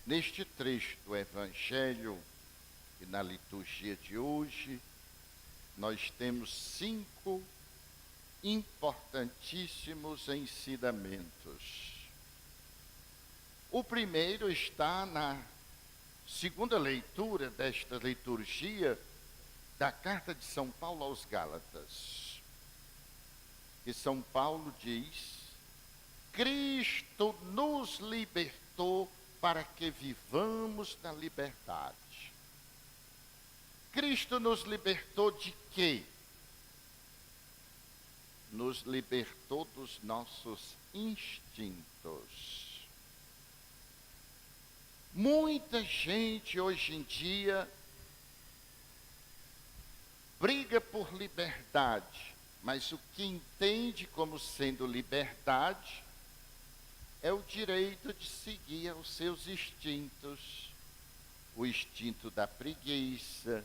Neste trecho do Evangelho e na liturgia de hoje, nós temos 5 importantíssimos ensinamentos. O primeiro está na segunda leitura desta liturgia da carta de São Paulo aos Gálatas. E São Paulo diz: Cristo nos libertou para que vivamos na liberdade. Cristo nos libertou de quê? Nos libertou dos nossos instintos. Muita gente hoje em dia briga por liberdade, mas o que entende como sendo liberdade é o direito de seguir aos seus instintos, o instinto da preguiça,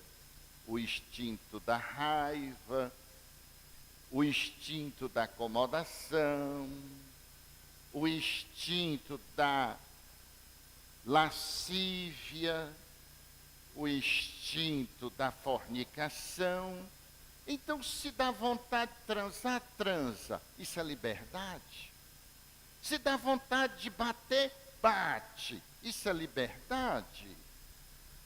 o instinto da raiva, o instinto da acomodação, o instinto da lascívia, o instinto da fornicação. Então, se dá vontade de transar, transa. Isso é liberdade? Se dá vontade de bater, bate. Isso é liberdade?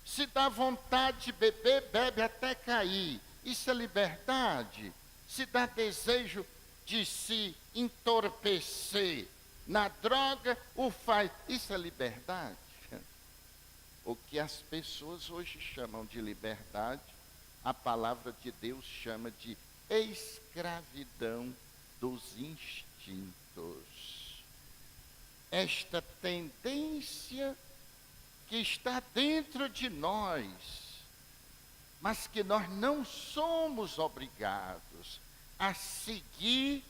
Se dá vontade de beber, bebe até cair. Isso é liberdade? Se dá desejo de se entorpecer na droga, o faz. Isso é liberdade? O que as pessoas hoje chamam de liberdade, a palavra de Deus chama de escravidão dos instintos. Esta tendência que está dentro de nós, mas que nós não somos obrigados a seguir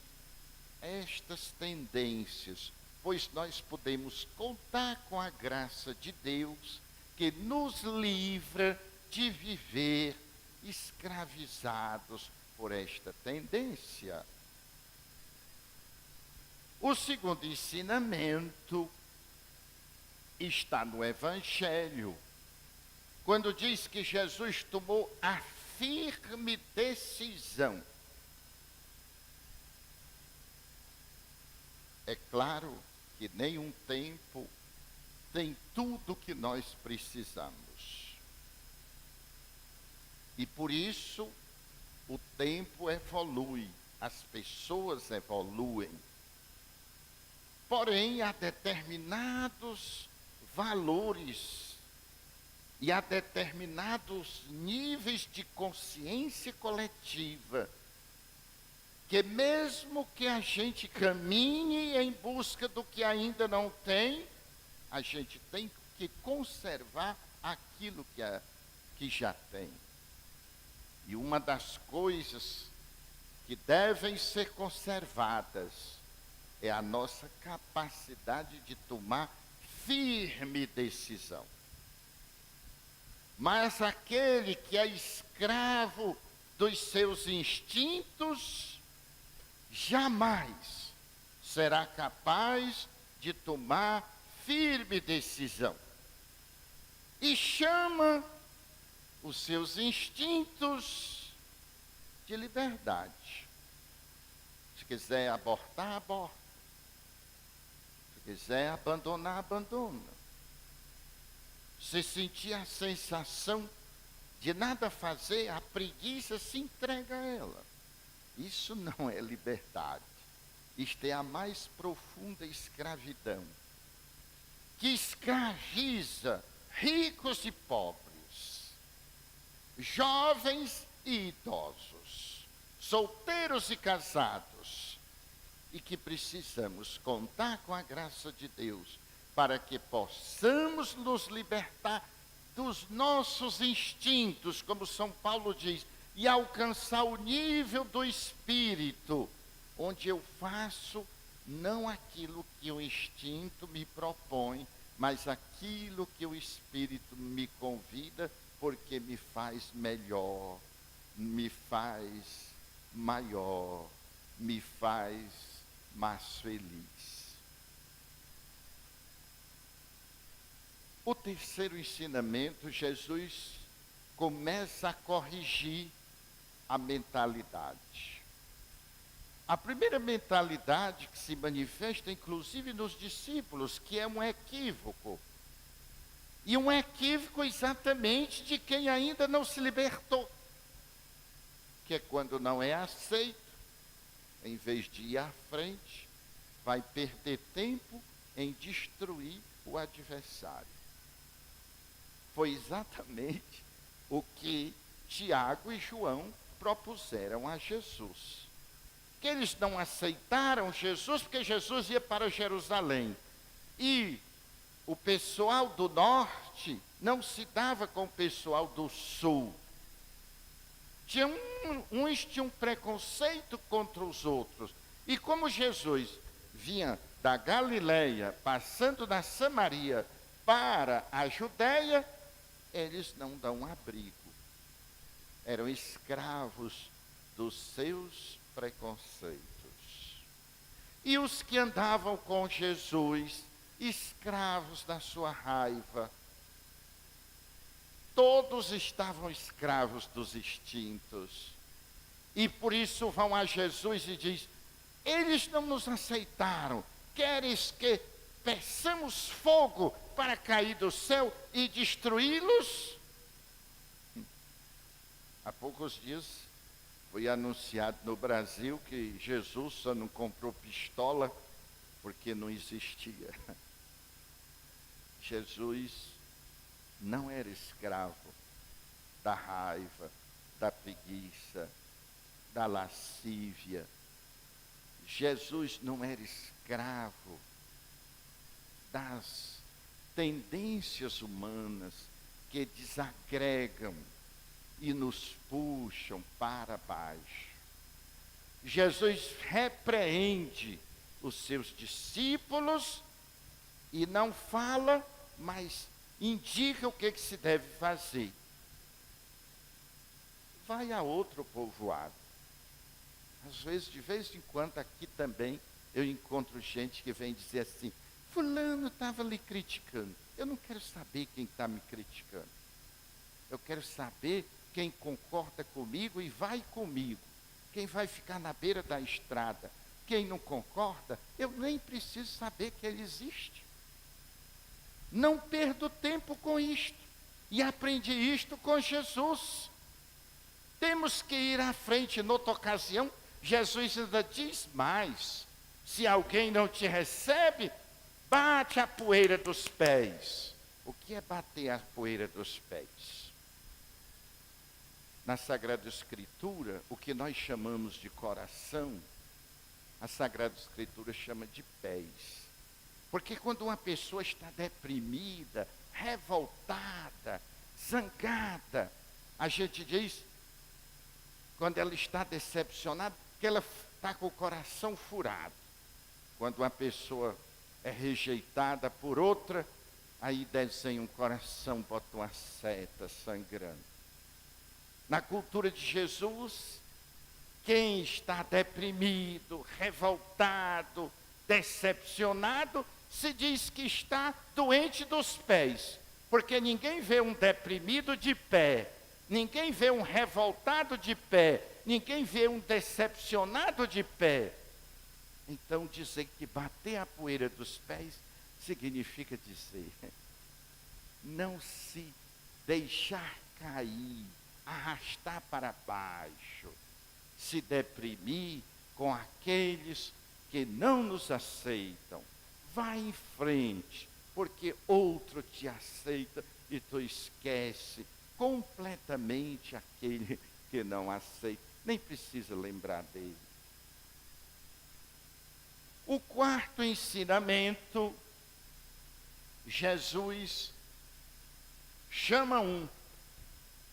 estas tendências, pois nós podemos contar com a graça de Deus, que nos livra de viver escravizados por esta tendência. O segundo ensinamento está no Evangelho, quando diz que Jesus tomou a firme decisão. É claro que nenhum tempo tem tudo o que nós precisamos. E por isso, o tempo evolui, as pessoas evoluem. Porém, há determinados valores e há determinados níveis de consciência coletiva que mesmo que a gente caminhe em busca do que ainda não tem, a gente tem que conservar aquilo que já tem. E uma das coisas que devem ser conservadas é a nossa capacidade de tomar firme decisão. Mas aquele que é escravo dos seus instintos, jamais será capaz de tomar firme decisão. E chama os seus instintos de liberdade. Se quiser abortar, aborta. Se quiser abandonar, abandona. Se sentir a sensação de nada fazer, a preguiça, se entrega a ela. Isso não é liberdade. Isto é a mais profunda escravidão, que escraviza ricos e pobres, jovens e idosos, solteiros e casados, e que precisamos contar com a graça de Deus para que possamos nos libertar dos nossos instintos, como São Paulo diz, e alcançar o nível do Espírito, onde eu faço não aquilo que o instinto me propõe, mas aquilo que o Espírito me convida, porque me faz melhor, me faz maior, me faz mais feliz. O terceiro ensinamento, Jesus começa a corrigir a mentalidade. A primeira mentalidade que se manifesta, inclusive nos discípulos, que é um equívoco. E um equívoco exatamente de quem ainda não se libertou. Que é quando não é aceito, em vez de ir à frente, vai perder tempo em destruir o adversário. Foi exatamente o que Tiago e João propuseram a Jesus. Que eles não aceitaram Jesus porque Jesus ia para Jerusalém. E o pessoal do norte não se dava com o pessoal do sul. Uns tinham preconceito contra os outros. E como Jesus vinha da Galileia, passando da Samaria para a Judéia, eles não dão abrigo. Eram escravos dos seus preconceitos. E os que andavam com Jesus, escravos da sua raiva, todos estavam escravos dos instintos. E por isso vão a Jesus e diz: eles não nos aceitaram, queres que peçamos fogo para cair do céu e destruí-los? Há poucos dias foi anunciado no Brasil que Jesus só não comprou pistola porque não existia. Jesus não era escravo da raiva, da preguiça, da lascívia. Jesus não era escravo das tendências humanas que desagregam e nos puxam para baixo. Jesus repreende os seus discípulos e não fala, mas indica o que se deve fazer. Vai a outro povoado. Às vezes, de vez em quando, aqui também, eu encontro gente que vem dizer assim: fulano estava lhe criticando. Eu não quero saber quem está me criticando. Eu quero saber quem concorda comigo e vai comigo. Quem vai ficar na beira da estrada. Quem não concorda, eu nem preciso saber que ele existe. Não perdo tempo com isto. E aprendi isto com Jesus. Temos que ir à frente. Noutra ocasião, Jesus ainda diz mais: se alguém não te recebe, bate a poeira dos pés. O que é bater a poeira dos pés? Na Sagrada Escritura, o que nós chamamos de coração, a Sagrada Escritura chama de pés. Porque quando uma pessoa está deprimida, revoltada, zangada, a gente diz, quando ela está decepcionada, que ela está com o coração furado. Quando uma pessoa é rejeitada por outra, aí desenha um coração, bota uma seta sangrando. Na cultura de Jesus, quem está deprimido, revoltado, decepcionado, se diz que está doente dos pés. Porque ninguém vê um deprimido de pé, ninguém vê um revoltado de pé, ninguém vê um decepcionado de pé. Então dizer que bater a poeira dos pés significa dizer, não se deixar cair, arrastar para baixo, se deprimir com aqueles que não nos aceitam. Vá em frente, porque outro te aceita e tu esquece completamente aquele que não aceita. Nem precisa lembrar dele. O quarto ensinamento, Jesus chama um.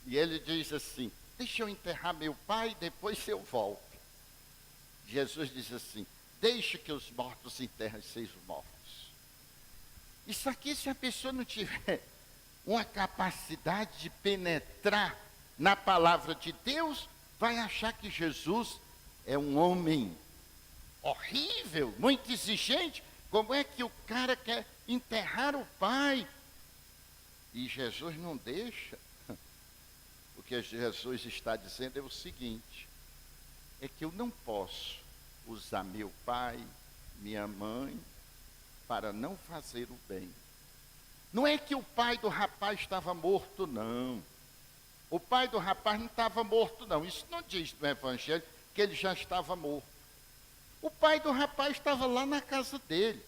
E ele diz assim: deixa eu enterrar meu pai, depois eu volto. Jesus diz assim: deixa que os mortos enterrem seus mortos. Isso aqui, se a pessoa não tiver uma capacidade de penetrar na palavra de Deus, vai achar que Jesus é um homem horrível, muito exigente. Como é que o cara quer enterrar o pai? Jesus não deixa. O que Jesus está dizendo é o seguinte: é que eu não posso usar meu pai, minha mãe, para não fazer o bem. Não é que o pai do rapaz estava morto, não. O pai do rapaz não estava morto, não. Isso não diz no Evangelho que ele já estava morto. O pai do rapaz estava lá na casa dele.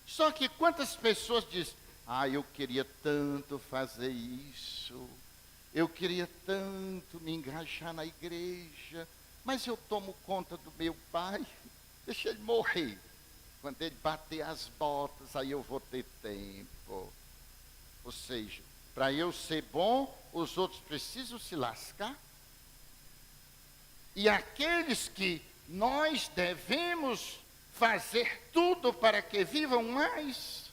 Só que quantas pessoas dizem: ah, eu queria tanto fazer isso, eu queria tanto me engajar na igreja, mas eu tomo conta do meu pai, deixa ele morrer. Quando ele bater as botas, aí eu vou ter tempo. Ou seja, para eu ser bom, os outros precisam se lascar. E aqueles que nós devemos fazer tudo para que vivam mais.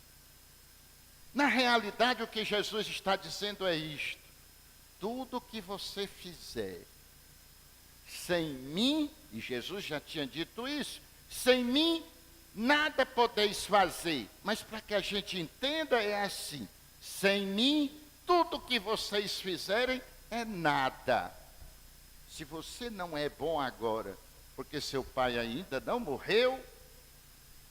Na realidade, o que Jesus está dizendo é isto: tudo que você fizer sem mim, e Jesus já tinha dito isso, sem mim nada podeis fazer. Mas para que a gente entenda é assim: sem mim, tudo que vocês fizerem é nada. Se você não é bom agora, porque seu pai ainda não morreu,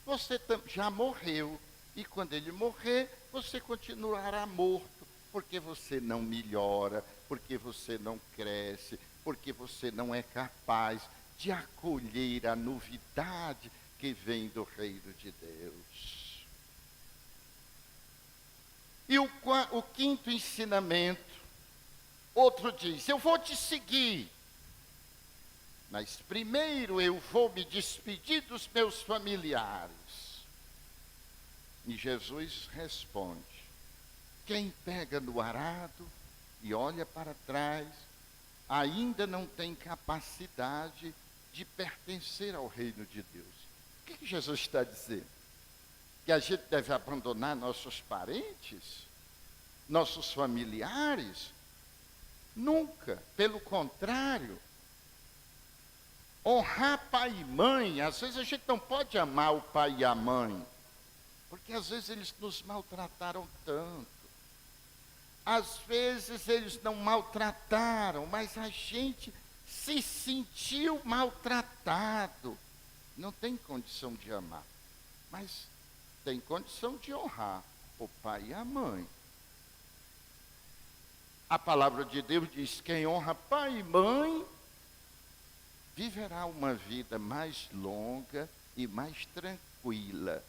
você já morreu. E quando ele morrer, você continuará morto, porque você não melhora, porque você não cresce, porque você não é capaz de acolher a novidade que vem do reino de Deus. E o quinto ensinamento, outro diz: eu vou te seguir, mas primeiro eu vou me despedir dos meus familiares. E Jesus responde: quem pega no arado e olha para trás, ainda não tem capacidade de pertencer ao reino de Deus. O que Jesus está dizendo? Que a gente deve abandonar nossos parentes, nossos familiares? Nunca, pelo contrário. Honrar pai e mãe, às vezes a gente não pode amar o pai e a mãe, porque às vezes eles nos maltrataram tanto. Às vezes eles não maltrataram, mas a gente se sentiu maltratado. Não tem condição de amar, mas tem condição de honrar o pai e a mãe. A palavra de Deus diz: quem honra pai e mãe viverá uma vida mais longa e mais tranquila.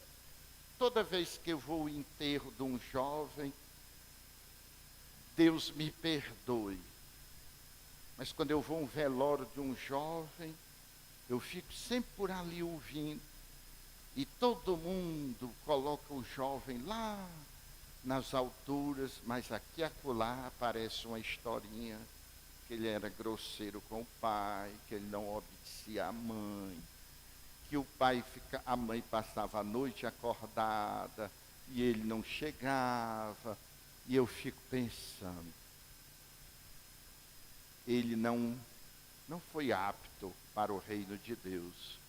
Toda vez que eu vou ao enterro de um jovem, Deus me perdoe, mas quando eu vou a um velório de um jovem, eu fico sempre por ali ouvindo, e todo mundo coloca o jovem lá nas alturas, mas aqui e acolá aparece uma historinha, que ele era grosseiro com o pai, que ele não obedecia à mãe, que a mãe passava a noite acordada, e ele não chegava. E eu fico pensando, ele não foi apto para o reino de Deus.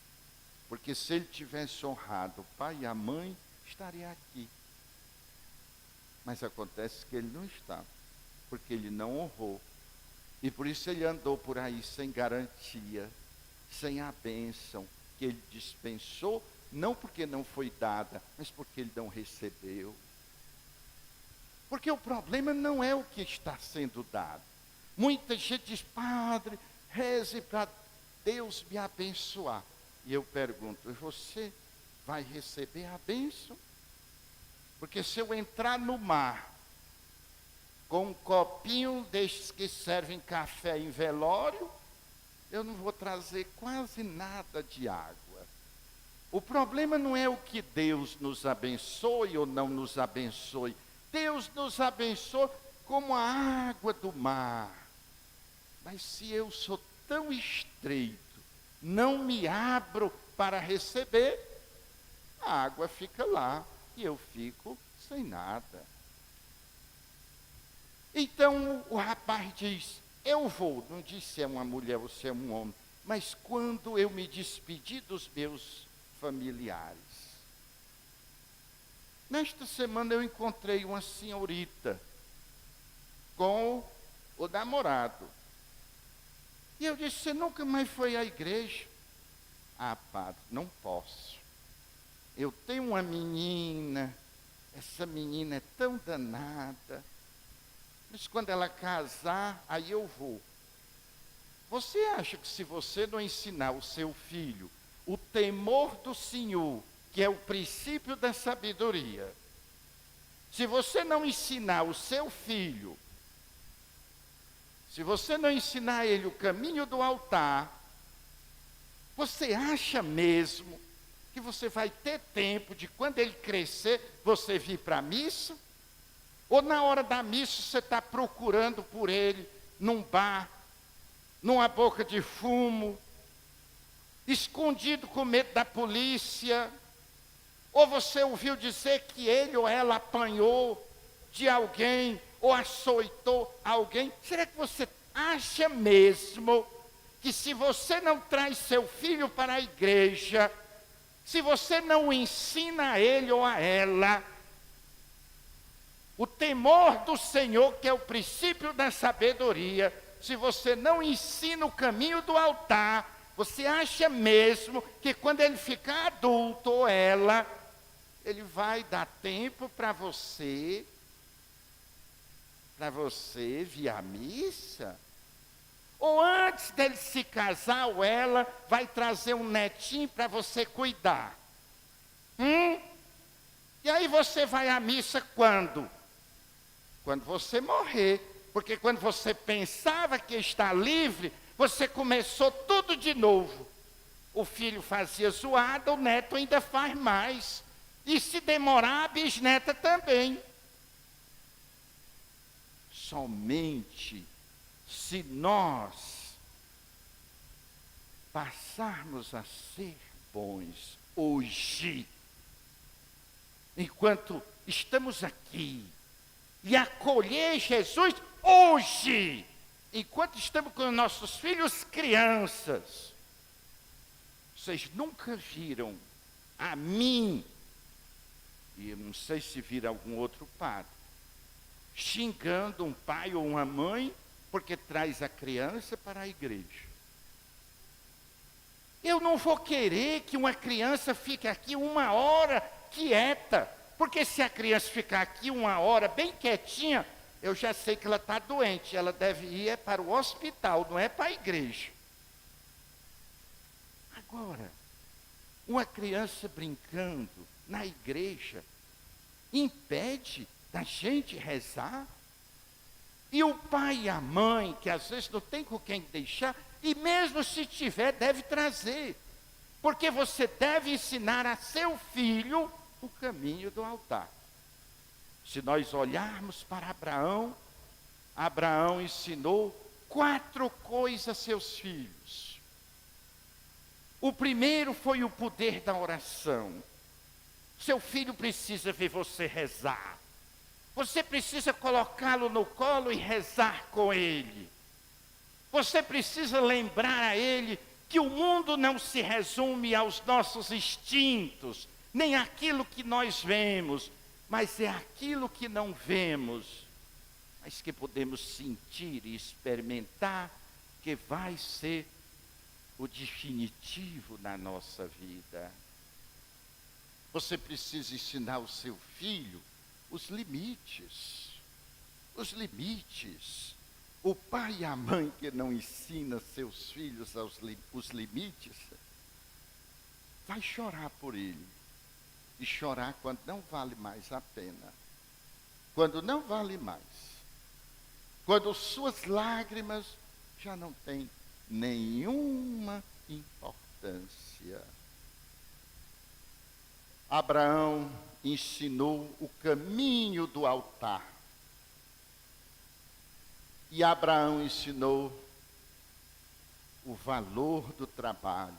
Porque se ele tivesse honrado o pai e a mãe, estaria aqui. Mas acontece que ele não está, porque ele não honrou. E por isso ele andou por aí sem garantia, sem a bênção que ele dispensou, não porque não foi dada, mas porque ele não recebeu. Porque o problema não é o que está sendo dado. Muita gente diz: padre, reze para Deus me abençoar. E eu pergunto: você vai receber a bênção? Porque se eu entrar no mar com um copinho desses que servem café em velório, eu não vou trazer quase nada de água. O problema não é o que Deus nos abençoe ou não nos abençoe. Deus nos abençoa como a água do mar. Mas se eu sou tão estreito, não me abro para receber, a água fica lá e eu fico sem nada. Então o rapaz diz: eu vou, não diz se é uma mulher ou se é um homem, mas quando eu me despedir dos meus familiares. Nesta semana eu encontrei uma senhorita com o namorado. E eu disse, você nunca mais foi à igreja? Ah, padre, não posso. Eu tenho uma menina, essa menina é tão danada, mas quando ela casar, aí eu vou. Você acha que se você não ensinar o seu filho o temor do Senhor, que é o princípio da sabedoria, se você não ensinar o seu filho, se você não ensinar ele o caminho do altar, você acha mesmo que você vai ter tempo de, quando ele crescer, você vir para a missa? Ou na hora da missa você está procurando por ele num bar, numa boca de fumo, escondido com medo da polícia? Ou você ouviu dizer que ele ou ela apanhou de alguém, ou açoitou alguém? Será que você acha mesmo que se você não traz seu filho para a igreja, se você não ensina a ele ou a ela o temor do Senhor, que é o princípio da sabedoria, se você não ensina o caminho do altar, você acha mesmo que quando ele ficar adulto ou ela, ele vai dar tempo para você vir à missa? Ou antes dele se casar ou ela, vai trazer um netinho para você cuidar? E aí você vai à missa quando? Quando você morrer. Porque quando você pensava que está livre, você começou tudo de novo. O filho fazia zoada, o neto ainda faz mais. E se demorar, a bisneta também. Somente se nós passarmos a ser bons hoje, enquanto estamos aqui, e acolher Jesus hoje, enquanto estamos com nossos filhos crianças. Vocês nunca viram a mim, e eu não sei se viram algum outro padre, xingando um pai ou uma mãe porque traz a criança para a igreja. Eu não vou querer que uma criança fique aqui 1 hora quieta, porque se a criança ficar aqui 1 hora bem quietinha, eu já sei que ela está doente, ela deve ir para o hospital, não é para a igreja. Agora, uma criança brincando na igreja impede da gente rezar? E o pai e a mãe, que às vezes não tem com quem deixar, e mesmo se tiver, deve trazer. Porque você deve ensinar a seu filho o caminho do altar. Se nós olharmos para Abraão, Abraão ensinou 4 coisas a seus filhos. O primeiro foi o poder da oração. Seu filho precisa ver você rezar. Você precisa colocá-lo no colo e rezar com ele. Você precisa lembrar a ele que o mundo não se resume aos nossos instintos, nem aquilo que nós vemos, mas é aquilo que não vemos, mas que podemos sentir e experimentar, que vai ser o definitivo na nossa vida. Você precisa ensinar o seu filho os limites. Os limites. O pai e a mãe que não ensina seus filhos os limites, vai chorar por ele. E chorar quando não vale mais a pena. Quando não vale mais. Quando suas lágrimas já não têm nenhuma importância. Abraão ensinou o caminho do altar. E Abraão ensinou o valor do trabalho.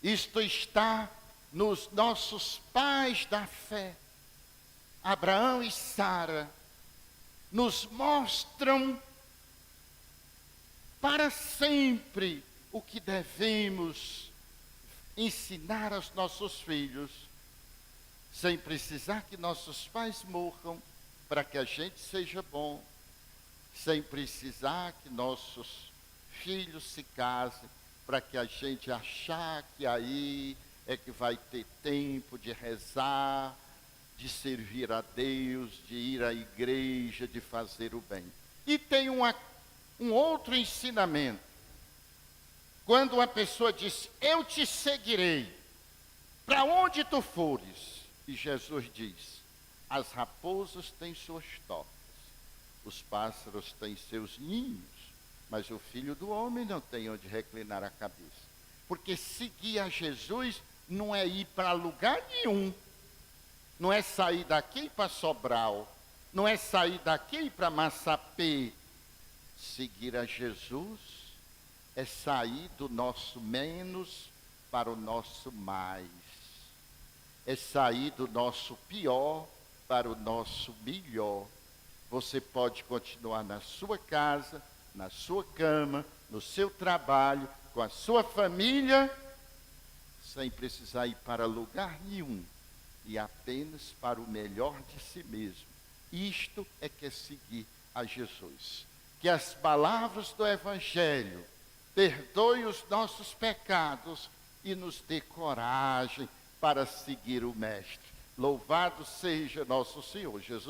Isto está nos nossos pais da fé. Abraão e Sara nos mostram para sempre o que devemos ensinar aos nossos filhos, sem precisar que nossos pais morram, para que a gente seja bom, sem precisar que nossos filhos se casem, para que a gente achar que aí é que vai ter tempo de rezar, de servir a Deus, de ir à igreja, de fazer o bem. E tem um outro ensinamento. Quando uma pessoa diz, eu te seguirei, para onde tu fores? E Jesus diz, as raposas têm suas tocas, os pássaros têm seus ninhos, mas o Filho do Homem não tem onde reclinar a cabeça. Porque seguir a Jesus não é ir para lugar nenhum. Não é sair daqui para Sobral. Não é sair daqui para Massapê. Seguir a Jesus é sair do nosso menos para o nosso mais. É sair do nosso pior para o nosso melhor. Você pode continuar na sua casa, na sua cama, no seu trabalho, com a sua família, sem precisar ir para lugar nenhum, e apenas para o melhor de si mesmo. Isto é que é seguir a Jesus. Que as palavras do Evangelho perdoem os nossos pecados e nos dê coragem para seguir o Mestre. Louvado seja nosso Senhor Jesus.